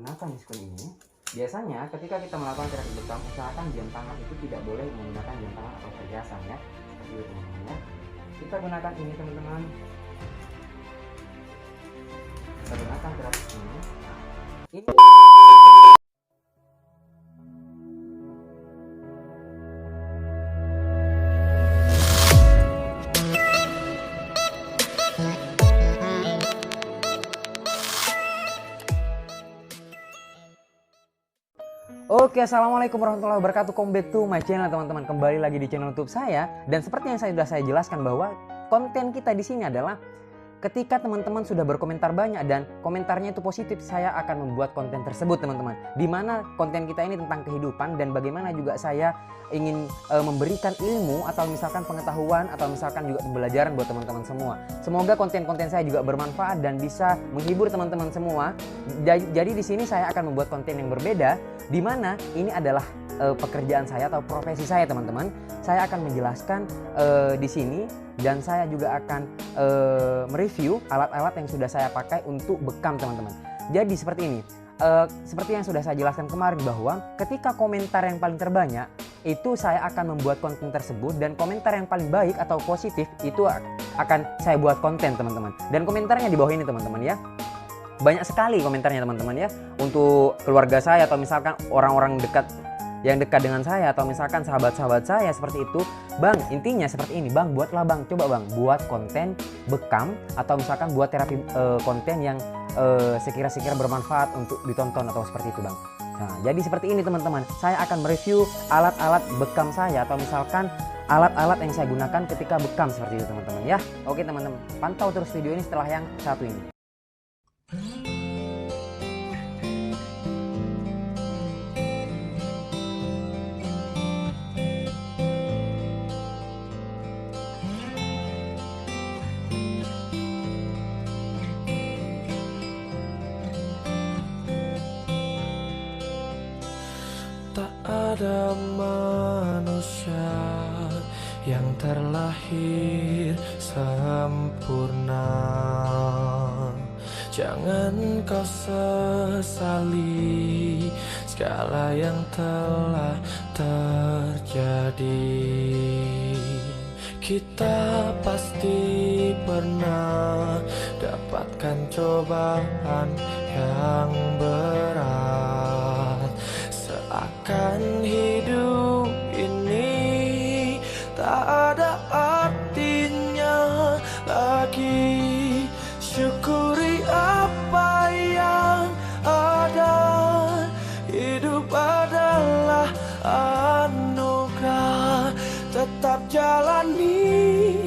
Kenapa miskun ini? Biasanya ketika kita melakukan terapi bekam, usahakan jam tangan itu tidak boleh menggunakan jam tangan atau perhiasan ya. Seperti itu teman-teman ya. Kita gunakan ini teman-teman. Kita gunakan terapi ini. Ini Oke, assalamualaikum warahmatullahi wabarakatuh. Come back to my channel teman-teman. Kembali lagi di channel YouTube saya. Dan seperti yang sudah saya jelaskan bahwa konten kita di sini adalah ketika teman-teman sudah berkomentar banyak dan komentarnya itu positif, saya akan membuat konten tersebut teman-teman. Dimana konten kita ini tentang kehidupan dan bagaimana juga saya ingin memberikan ilmu atau misalkan pengetahuan atau misalkan juga pembelajaran buat teman-teman semua. Semoga konten-konten saya juga bermanfaat dan bisa menghibur teman-teman semua. Jadi di sini saya akan membuat konten yang berbeda, di mana ini adalah pekerjaan saya atau profesi saya teman-teman. Saya akan menjelaskan di sini dan saya juga akan mereview alat-alat yang sudah saya pakai untuk bekam teman-teman. Jadi seperti ini, seperti yang sudah saya jelaskan kemarin bahwa ketika komentar yang paling terbanyak itu saya akan membuat konten tersebut, dan komentar yang paling baik atau positif itu akan saya buat konten teman-teman. Dan komentarnya di bawah ini teman-teman ya. Banyak sekali komentarnya teman-teman ya, untuk keluarga saya atau misalkan orang-orang dekat yang dekat dengan saya atau misalkan sahabat-sahabat saya seperti itu. Bang, intinya seperti ini bang, buatlah bang, coba bang buat konten bekam atau misalkan buat terapi konten yang sekira-sekira bermanfaat untuk ditonton atau seperti itu bang. Nah, jadi seperti ini teman-teman, saya akan mereview alat-alat bekam saya atau misalkan alat-alat yang saya gunakan ketika bekam seperti itu teman-teman ya. Oke teman-teman, pantau terus video ini setelah yang satu ini. Tak ada manusia yang terlahir sempurna. Jangan kau sesali segala yang telah terjadi. Kita pasti pernah dapatkan cobaan yang berat. Seakan hidup ini tak ada artinya lagi. Syukuri apa yang ada. Hidup adalah anugerah. Tetap jalani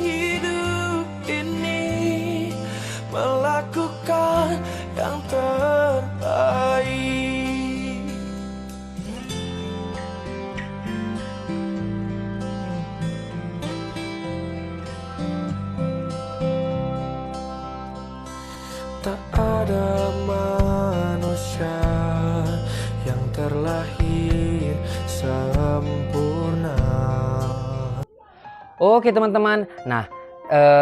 hidup ini, melakukan yang terbaik. Tak ada manusia yang terlahir sempurna. Oke teman-teman, nah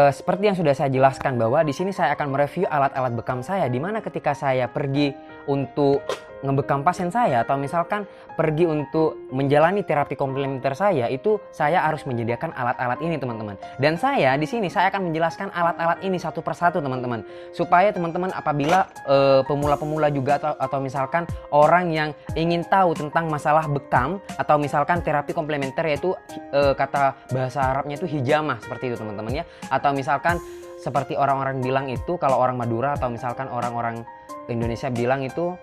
seperti yang sudah saya jelaskan bahwa di sini saya akan mereview alat-alat bekam saya, di mana ketika saya pergi untuk ngebekam pasien saya atau misalkan pergi untuk menjalani terapi komplementer saya, itu saya harus menyediakan alat-alat ini teman-teman. Dan saya di sini saya akan menjelaskan alat-alat ini satu persatu teman-teman, supaya teman-teman apabila pemula-pemula juga atau misalkan orang yang ingin tahu tentang masalah bekam atau misalkan terapi komplementer, yaitu kata bahasa Arabnya itu hijamah seperti itu teman-teman ya, atau misalkan seperti orang-orang bilang itu, kalau orang Madura atau misalkan orang-orang Indonesia bilang itu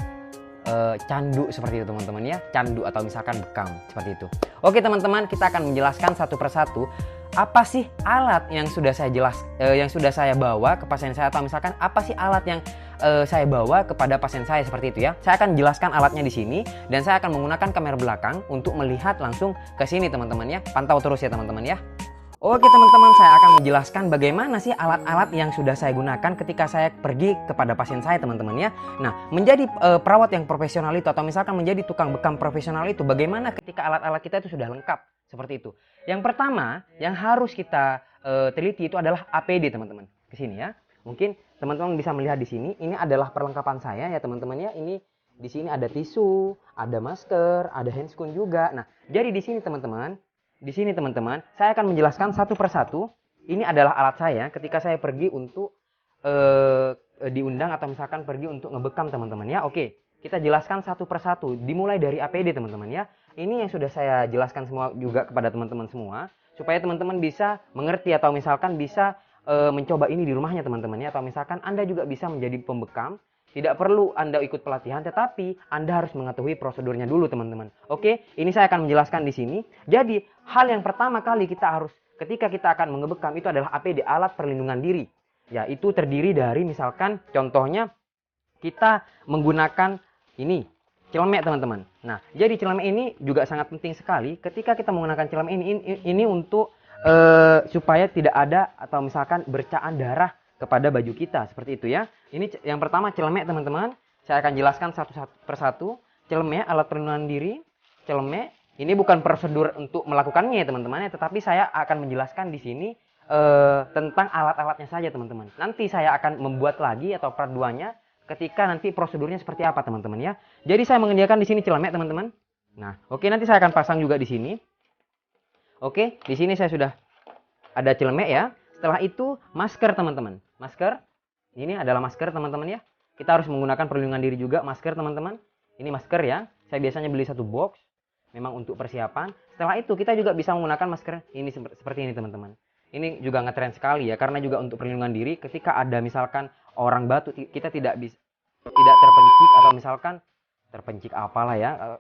candu seperti itu teman-teman ya, candu atau misalkan bekam seperti itu. Oke teman-teman, kita akan menjelaskan satu persatu apa sih alat yang sudah saya bawa ke pasien saya, atau misalkan apa sih alat yang saya bawa kepada pasien saya seperti itu ya. Saya akan jelaskan alatnya di sini dan saya akan menggunakan kamera belakang untuk melihat langsung ke sini teman-teman ya. Pantau terus ya teman-teman ya. Oke teman-teman, saya akan menjelaskan bagaimana sih alat-alat yang sudah saya gunakan ketika saya pergi kepada pasien saya teman-teman ya. Nah, menjadi perawat yang profesional itu atau misalkan menjadi tukang bekam profesional itu, bagaimana ketika alat-alat kita itu sudah lengkap seperti itu. Yang pertama yang harus kita teliti itu adalah APD teman-teman. Ke sini ya. Mungkin teman-teman bisa melihat di sini, ini adalah perlengkapan saya ya teman-teman ya. Ini Di sini ada tisu, ada masker, ada handscoon juga. Nah, jadi di sini teman-teman, saya akan menjelaskan satu persatu. Ini adalah alat saya ketika saya pergi untuk diundang atau misalkan pergi untuk ngebekam teman-teman ya. Oke, kita jelaskan satu persatu. Dimulai dari APD teman-teman ya. Ini yang sudah saya jelaskan semua juga kepada teman-teman semua, supaya teman-teman bisa mengerti atau misalkan bisa mencoba ini di rumahnya teman-teman ya. Atau misalkan Anda juga bisa menjadi pembekam. Tidak perlu Anda ikut pelatihan, tetapi Anda harus mengetahui prosedurnya dulu teman-teman. Oke, ini saya akan menjelaskan di sini. Jadi, hal yang pertama kali kita harus ketika kita akan mengebekam itu adalah APD, alat perlindungan diri. Ya, itu terdiri dari misalkan contohnya kita menggunakan ini, celemek teman-teman. Nah, jadi celemek ini juga sangat penting sekali ketika kita menggunakan celemek ini untuk supaya tidak ada atau misalkan bercaan darah kepada baju kita, seperti itu ya. Ini yang pertama celemek teman-teman. Saya akan jelaskan satu persatu. Celemek, alat perlindungan diri. Celemek, ini bukan prosedur untuk melakukannya ya teman-teman, tetapi saya akan menjelaskan di sini tentang alat-alatnya saja teman-teman. Nanti saya akan membuat lagi atau part 2-nya ketika nanti prosedurnya seperti apa teman-teman ya. Jadi saya menyediakan di sini celemek teman-teman. Nah, oke, nanti saya akan pasang juga di sini. Oke, di sini saya sudah ada celemek ya. Setelah itu masker teman-teman. Masker, ini adalah masker teman-teman ya. Kita harus menggunakan perlindungan diri juga, masker teman-teman. Ini masker ya. Saya biasanya beli satu box, memang untuk persiapan. Setelah itu kita juga bisa menggunakan masker ini seperti ini teman-teman. Ini juga ngetren sekali ya, karena juga untuk perlindungan diri. Ketika ada misalkan orang batuk, kita tidak terpencik atau misalkan terpencik apalah ya.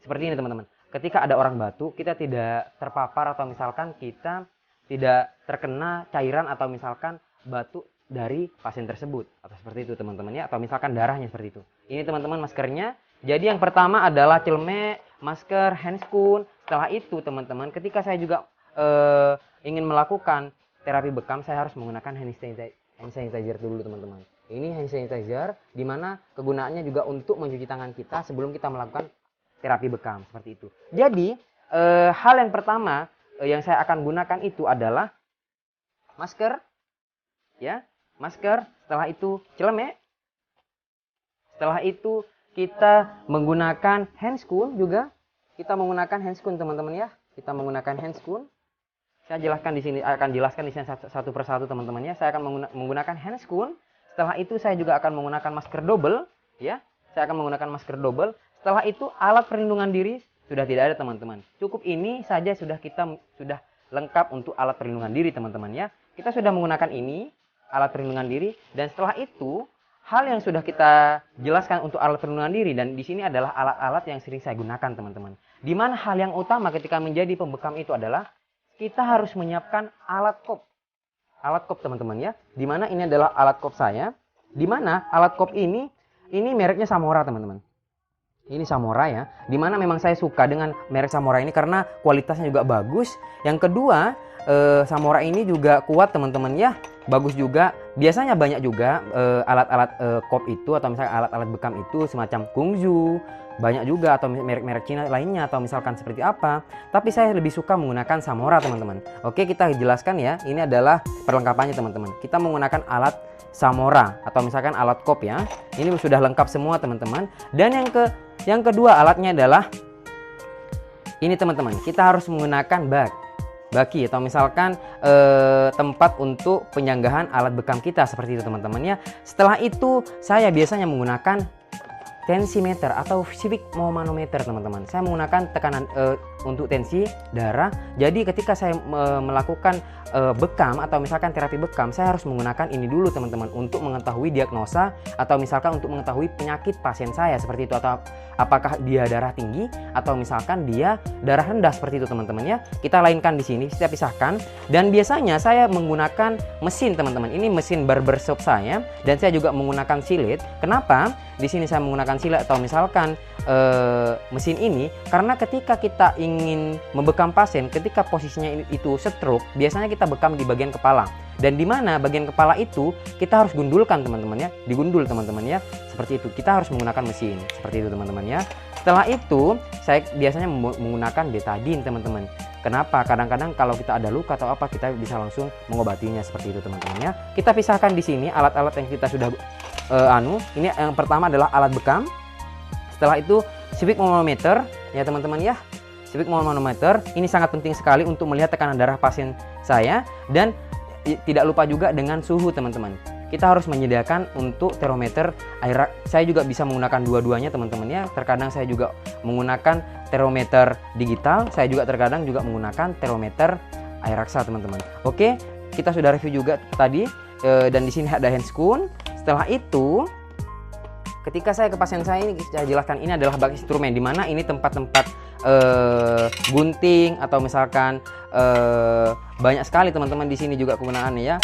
Seperti ini teman-teman. Ketika ada orang batuk, kita tidak terpapar atau misalkan kita tidak terkena cairan atau misalkan batuk dari pasien tersebut, atau seperti itu teman-teman ya, atau misalkan darahnya seperti itu. Ini teman-teman maskernya. Jadi yang pertama adalah celemek, masker, handscoon. Setelah itu teman-teman, ketika saya juga ingin melakukan terapi bekam, saya harus menggunakan hand sanitizer dulu teman-teman. Ini hand sanitizer dimana kegunaannya juga untuk mencuci tangan kita sebelum kita melakukan terapi bekam, seperti itu. Jadi hal yang pertama yang saya akan gunakan itu adalah masker, ya, masker. Setelah itu celemek. Setelah itu kita menggunakan handscoon juga. Kita menggunakan handscoon teman-teman ya. Kita menggunakan handscoon. Saya jelaskan di sini, akan jelaskan di sini satu persatu teman-teman ya. Saya akan menggunakan handscoon. Setelah itu saya juga akan menggunakan masker double, ya. Saya akan menggunakan masker double. Setelah itu alat perlindungan diri sudah tidak ada teman-teman. Cukup ini saja sudah lengkap untuk alat perlindungan diri teman-teman ya. Kita sudah menggunakan ini alat perlindungan diri, dan setelah itu hal yang sudah kita jelaskan untuk alat perlindungan diri, dan di sini adalah alat-alat yang sering saya gunakan teman-teman. Di mana hal yang utama ketika menjadi pembekam itu adalah kita harus menyiapkan alat kop. Alat kop teman-teman ya. Di mana ini adalah alat kop saya. Di mana alat kop ini mereknya Samora teman-teman. Ini Samora ya, dimana memang saya suka dengan merek Samora ini karena kualitasnya juga bagus. Yang kedua, Samora ini juga kuat teman-teman ya, bagus juga. Biasanya banyak juga alat-alat kop itu atau misalnya alat-alat bekam itu semacam Kungzu, banyak juga, atau merek-merek Cina lainnya atau misalkan seperti apa. Tapi saya lebih suka menggunakan Samora teman-teman. Oke, kita jelaskan ya, ini adalah perlengkapannya teman-teman. Kita menggunakan alat Samora atau misalkan alat kop ya. Ini sudah lengkap semua teman-teman. Dan yang kedua alatnya adalah ini teman-teman. Kita harus menggunakan baki atau misalkan tempat untuk penyanggahan alat bekam kita, seperti itu teman-teman ya. Setelah itu saya biasanya menggunakan tensimeter atau sphygmomanometer teman-teman. Saya menggunakan tekanan untuk tensi darah. Jadi ketika saya melakukan bekam atau misalkan terapi bekam, saya harus menggunakan ini dulu teman-teman untuk mengetahui diagnosa atau misalkan untuk mengetahui penyakit pasien saya, seperti itu, atau apakah dia darah tinggi atau misalkan dia darah rendah, seperti itu teman-teman ya. Kita lainkan di sini, kita pisahkan. Dan biasanya saya menggunakan mesin teman-teman. Ini mesin barbershop saya, dan saya juga menggunakan silet. Kenapa di sini saya menggunakan silet atau misalkan mesin ini? Karena ketika kita ingin membekam pasien, ketika posisinya itu stroke, biasanya kita bekam di bagian kepala. Dan di mana bagian kepala itu kita harus gundulkan teman-teman ya, digundul teman-teman ya, seperti itu. Kita harus menggunakan mesin, seperti itu teman-teman ya. Setelah itu saya biasanya menggunakan betadine teman-teman. Kenapa? Kadang-kadang kalau kita ada luka atau apa, kita bisa langsung mengobatinya, seperti itu teman-teman ya. Kita pisahkan di sini alat-alat yang kita sudah ini yang pertama adalah alat bekam. Setelah itu spic manometer ya teman-teman ya. Spic manometer ini sangat penting sekali untuk melihat tekanan darah pasien saya, dan tidak lupa juga dengan suhu teman-teman. Kita harus menyediakan untuk termometer air. Saya juga bisa menggunakan dua-duanya teman-teman ya. Terkadang saya juga menggunakan termometer digital, saya juga terkadang juga menggunakan termometer air raksa teman-teman. Oke, kita sudah review juga tadi dan di sini ada handscoon. Setelah itu ketika saya ke pasien saya ini, saya jelaskan ini adalah bak instrumen, di mana ini tempat-tempat gunting atau misalkan banyak sekali teman-teman di sini juga kegunaannya ya.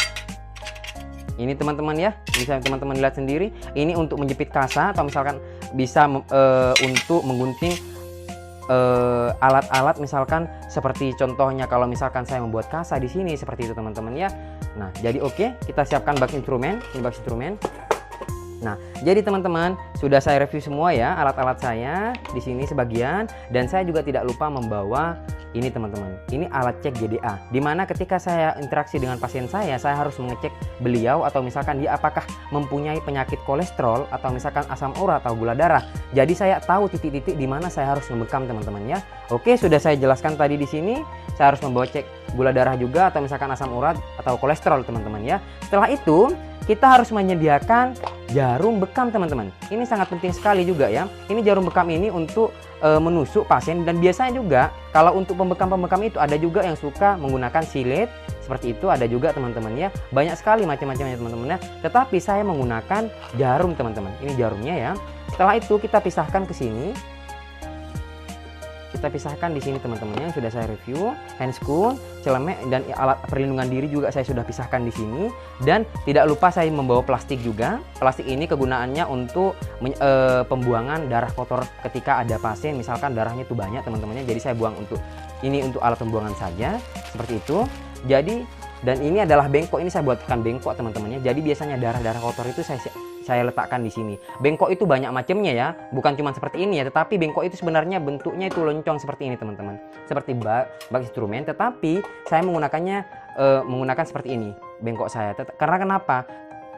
Ini teman-teman ya, bisa teman-teman lihat sendiri. Ini untuk menjepit kasa atau misalkan bisa untuk menggunting alat-alat misalkan seperti contohnya kalau misalkan saya membuat kasa di sini seperti itu teman-teman ya. Nah, jadi oke, kita siapkan bak instrumen, ini bak instrumen. Nah, jadi teman-teman, sudah saya review semua ya alat-alat saya di sini sebagian, dan saya juga tidak lupa membawa ini teman-teman. Ini alat cek GDA, dimana ketika saya interaksi dengan pasien saya harus mengecek beliau atau misalkan dia apakah mempunyai penyakit kolesterol atau misalkan asam urat atau gula darah. Jadi saya tahu titik-titik di mana saya harus membekam teman-teman ya. Oke, sudah saya jelaskan tadi di sini. Saya harus membawa cek gula darah juga atau misalkan asam urat atau kolesterol teman-teman ya. Setelah itu kita harus menyediakan jarum bekam teman-teman. Ini sangat penting sekali juga ya. Ini jarum bekam ini untuk menusuk pasien, dan biasanya juga kalau untuk pembekam-pembekam itu ada juga yang suka menggunakan silet seperti itu, ada juga teman-teman ya. Banyak sekali macam-macamnya teman-teman ya. Tetapi saya menggunakan jarum teman-teman. Ini jarumnya ya. Setelah itu kita pisahkan ke sini. Kita pisahkan di sini teman-teman yang sudah saya review, handscoon, celemek, dan alat perlindungan diri juga saya sudah pisahkan di sini. Dan tidak lupa saya membawa plastik juga. Plastik ini kegunaannya untuk pembuangan darah kotor ketika ada pasien misalkan darahnya itu banyak teman-temannya. Jadi saya buang untuk ini untuk alat pembuangan saja seperti itu. Jadi dan ini adalah bengkok, ini saya buatkan bengkok teman-temannya. Jadi biasanya darah-darah kotor itu saya letakkan di sini. Bengkok itu banyak macamnya ya, bukan cuma seperti ini ya, tetapi bengkok itu sebenarnya bentuknya itu loncong seperti ini teman-teman, seperti bak instrumen, tetapi saya menggunakan seperti ini bengkok saya. Karena kenapa?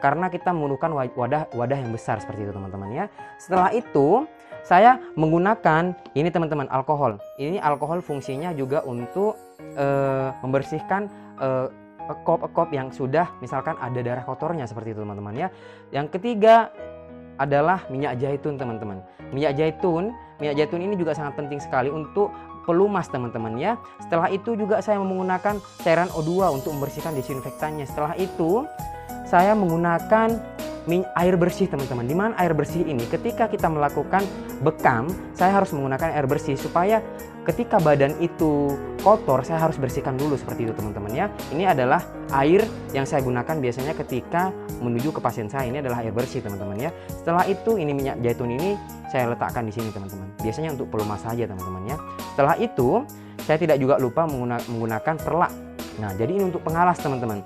Karena kita menggunakan wadah yang besar seperti itu teman-teman ya. Setelah itu saya menggunakan ini teman-teman, alkohol. Ini alkohol fungsinya juga untuk membersihkan ekop yang sudah misalkan ada darah kotornya seperti itu teman-teman ya. Yang ketiga adalah minyak zaitun teman-teman. Minyak zaitun ini juga sangat penting sekali untuk pelumas teman-teman ya. Setelah itu juga saya menggunakan cairan O2 untuk membersihkan disinfektannya. Setelah itu saya menggunakan air bersih teman-teman. Dimana air bersih ini ketika kita melakukan bekam, saya harus menggunakan air bersih supaya ketika badan itu kotor saya harus bersihkan dulu seperti itu teman-teman ya. Ini adalah air yang saya gunakan biasanya ketika menuju ke pasien saya. Ini adalah air bersih teman-teman ya. Setelah itu ini minyak zaitun ini saya letakkan di sini teman-teman. Biasanya untuk pelumas saja teman-teman ya. Setelah itu saya tidak juga lupa menggunakan perlak. Nah, jadi ini untuk pengalas teman-teman.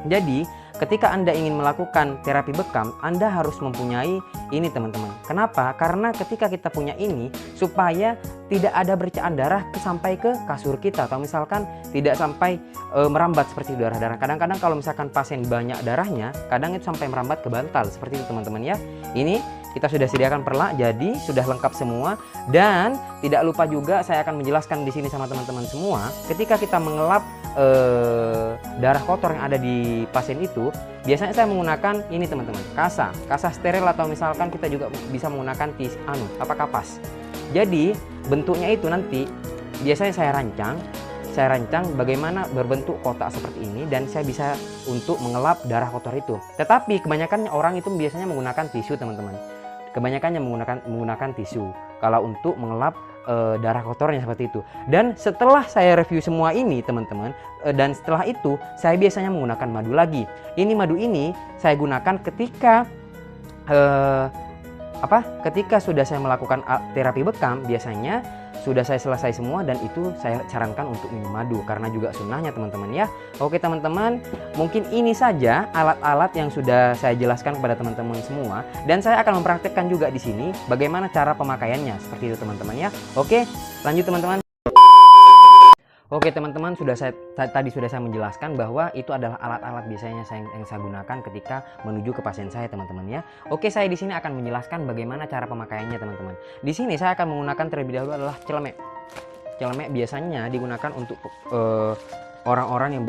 Jadi ketika Anda ingin melakukan terapi bekam, Anda harus mempunyai ini teman-teman. Kenapa? Karena ketika kita punya ini, supaya tidak ada bercaan darah sampai ke kasur kita, atau misalkan tidak sampai merambat seperti darah-darah. Kadang-kadang kalau misalkan pasien banyak darahnya, kadang itu sampai merambat ke bantal seperti itu teman-teman ya. Ini kita sudah sediakan perlak, jadi sudah lengkap semua. Dan tidak lupa juga saya akan menjelaskan di sini sama teman-teman semua, ketika kita mengelap darah kotor yang ada di pasien itu, biasanya saya menggunakan ini teman-teman, kasa steril, atau misalkan kita juga bisa menggunakan kapas. Jadi bentuknya itu nanti biasanya saya rancang bagaimana berbentuk kotak seperti ini, dan saya bisa untuk mengelap darah kotor itu. Tetapi kebanyakan orang itu biasanya menggunakan tisu teman-teman. Kebanyakannya menggunakan tisu kalau untuk mengelap darah kotornya seperti itu. Dan setelah saya review semua ini teman-teman, dan setelah itu saya biasanya menggunakan madu lagi. Ini madu ini saya gunakan ketika ketika sudah saya melakukan terapi bekam. Biasanya sudah saya selesai semua, dan itu saya sarankan untuk minum madu karena juga sunnahnya teman-teman ya. Oke teman-teman, mungkin ini saja alat-alat yang sudah saya jelaskan kepada teman-teman semua, dan saya akan mempraktekkan juga di sini bagaimana cara pemakaiannya seperti itu teman-teman ya. Oke, lanjut teman-teman. Oke teman-teman, tadi sudah saya menjelaskan bahwa itu adalah alat-alat biasanya yang saya gunakan ketika menuju ke pasien saya teman-teman ya. Oke, saya di sini akan menjelaskan bagaimana cara pemakaiannya teman-teman. Di sini saya akan menggunakan terlebih dahulu adalah celemek. Celemek biasanya digunakan untuk orang-orang yang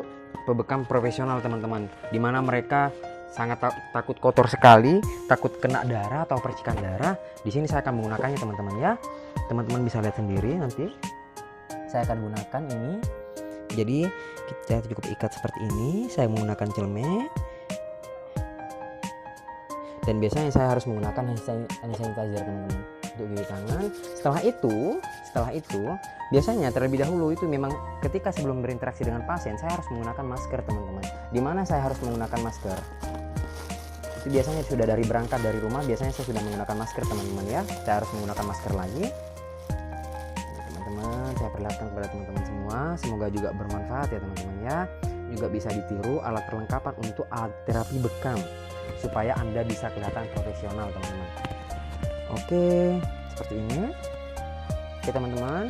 pembekam profesional teman-teman, dimana mereka sangat takut kotor sekali, takut kena darah atau percikan darah. Di sini saya akan menggunakannya teman-teman ya. Teman-teman bisa lihat sendiri nanti. Saya akan gunakan ini. Jadi kita cukup ikat seperti ini. Saya menggunakan celemek. Dan biasanya saya harus menggunakan hand sanitizer teman-teman untuk cuci tangan. Setelah itu biasanya terlebih dahulu itu memang ketika sebelum berinteraksi dengan pasien saya harus menggunakan masker teman-teman. Dimana saya harus menggunakan masker? Itu biasanya sudah dari berangkat dari rumah biasanya saya sudah menggunakan masker teman-teman ya. Saya harus menggunakan masker lagi. Saya perlihatkan kepada teman-teman semua, semoga juga bermanfaat ya teman-teman ya. Juga bisa ditiru alat perlengkapan untuk alat terapi bekam supaya Anda bisa kelihatan profesional teman-teman. Oke, seperti ini. Oke teman-teman,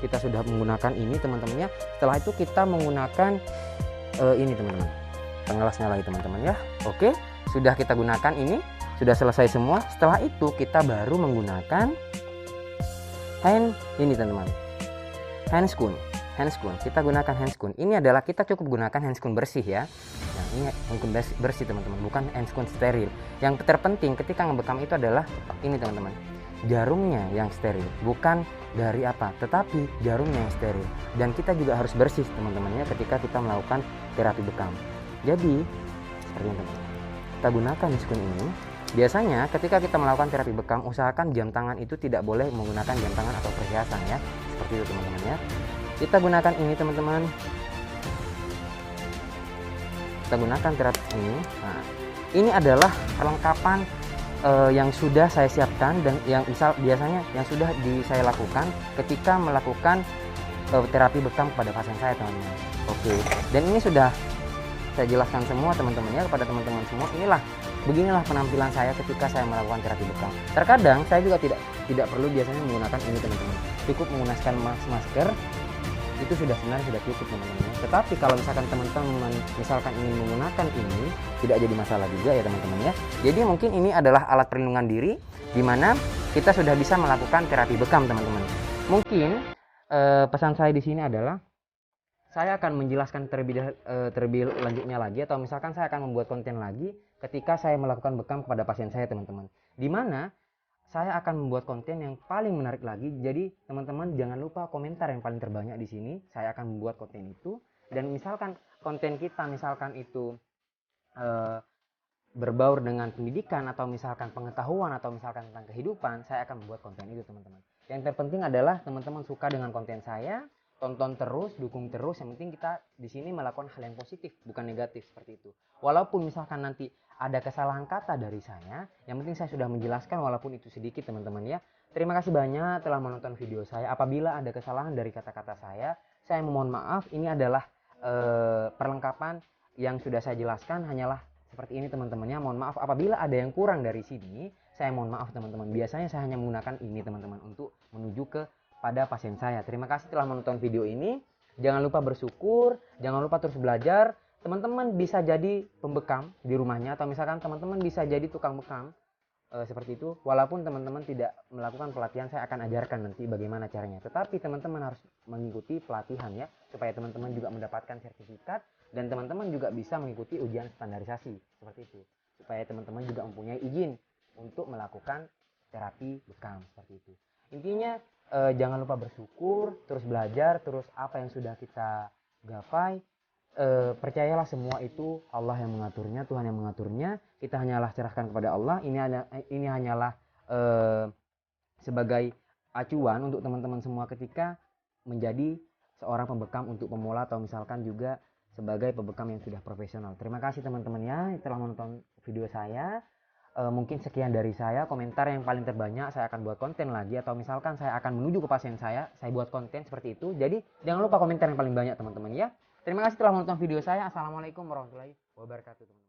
kita sudah menggunakan ini teman-teman ya. Setelah itu kita menggunakan ini teman-teman, pengelasnya lagi teman-teman ya. Oke, sudah kita gunakan ini, sudah selesai semua. Setelah itu kita baru menggunakan teman-teman, handscoon. Kita gunakan handscoon. Ini adalah kita cukup gunakan handscoon bersih ya. Nah, ini handscoon bersih teman-teman, bukan handscoon steril. Yang terpenting ketika ngebekam itu adalah ini teman-teman, jarumnya yang steril, bukan dari apa, tetapi jarumnya yang steril. Dan kita juga harus bersih teman-teman ya ketika kita melakukan terapi bekam. Jadi seperti ini teman-teman, kita gunakan handscoon ini. Biasanya ketika kita melakukan terapi bekam, usahakan jam tangan itu tidak boleh menggunakan jam tangan atau perhiasan ya. Seperti itu teman-teman ya. Kita gunakan ini teman-teman. Kita gunakan terapi ini. Nah, ini adalah perlengkapan yang sudah saya siapkan dan yang biasanya yang sudah saya lakukan ketika melakukan terapi bekam kepada pasien saya teman-teman. Oke. Dan ini sudah saya jelaskan semua teman-teman ya kepada teman-teman semua. Beginilah penampilan saya ketika saya melakukan terapi bekam. Terkadang saya juga tidak perlu biasanya menggunakan ini teman-teman. Cukup menggunakan masker itu sebenarnya sudah cukup teman-teman. Tetapi kalau misalkan teman-teman ingin menggunakan ini, tidak jadi masalah juga ya teman-teman ya. Jadi mungkin ini adalah alat perlindungan diri di mana kita sudah bisa melakukan terapi bekam teman-teman. Mungkin pesan saya di sini adalah saya akan menjelaskan terlebih lanjutnya lagi, atau misalkan saya akan membuat konten lagi ketika saya melakukan bekam kepada pasien saya teman-teman. Di mana saya akan membuat konten yang paling menarik lagi. Jadi teman-teman jangan lupa komentar yang paling terbanyak di sini. Saya akan membuat konten itu. Dan misalkan konten kita itu berbaur dengan pendidikan atau misalkan pengetahuan atau misalkan tentang kehidupan, saya akan membuat konten itu teman-teman. Yang terpenting adalah teman-teman suka dengan konten saya. Tonton terus, dukung terus. Yang penting kita di sini melakukan hal yang positif, bukan negatif seperti itu. Walaupun misalkan nanti ada kesalahan kata dari saya, yang penting saya sudah menjelaskan walaupun itu sedikit teman-teman ya. Terima kasih banyak telah menonton video saya. Apabila ada kesalahan dari kata-kata saya mohon maaf. Ini adalah perlengkapan yang sudah saya jelaskan hanyalah seperti ini teman-teman ya. Mohon maaf apabila ada yang kurang dari sini. Saya mohon maaf teman-teman. Biasanya saya hanya menggunakan ini teman-teman untuk menuju ke pada pasien saya. Terima kasih telah menonton video ini. Jangan lupa bersyukur, jangan lupa terus belajar. Teman-teman bisa jadi pembekam di rumahnya, atau misalkan teman-teman bisa jadi tukang bekam seperti itu. Walaupun teman-teman tidak melakukan pelatihan, saya akan ajarkan nanti bagaimana caranya. Tetapi teman-teman harus mengikuti pelatihan ya, supaya teman-teman juga mendapatkan sertifikat dan teman-teman juga bisa mengikuti ujian standarisasi seperti itu. Supaya teman-teman juga mempunyai izin untuk melakukan terapi bekam seperti itu. Intinya jangan lupa bersyukur, terus belajar, terus apa yang sudah kita gapai, percayalah semua itu Allah yang mengaturnya, Tuhan yang mengaturnya. Kita hanyalah serahkan kepada Allah. Ini hanyalah sebagai acuan untuk teman-teman semua ketika menjadi seorang pembekam untuk pemula atau misalkan juga sebagai pembekam yang sudah profesional. Terima kasih teman-teman ya telah menonton video saya. Mungkin sekian dari saya. Komentar yang paling terbanyak saya akan buat konten lagi, atau misalkan saya akan menuju ke pasien saya buat konten seperti itu. Jadi jangan lupa komentar yang paling banyak teman-teman ya. Terima kasih telah menonton video saya. Assalamualaikum warahmatullahi wabarakatuh teman-teman.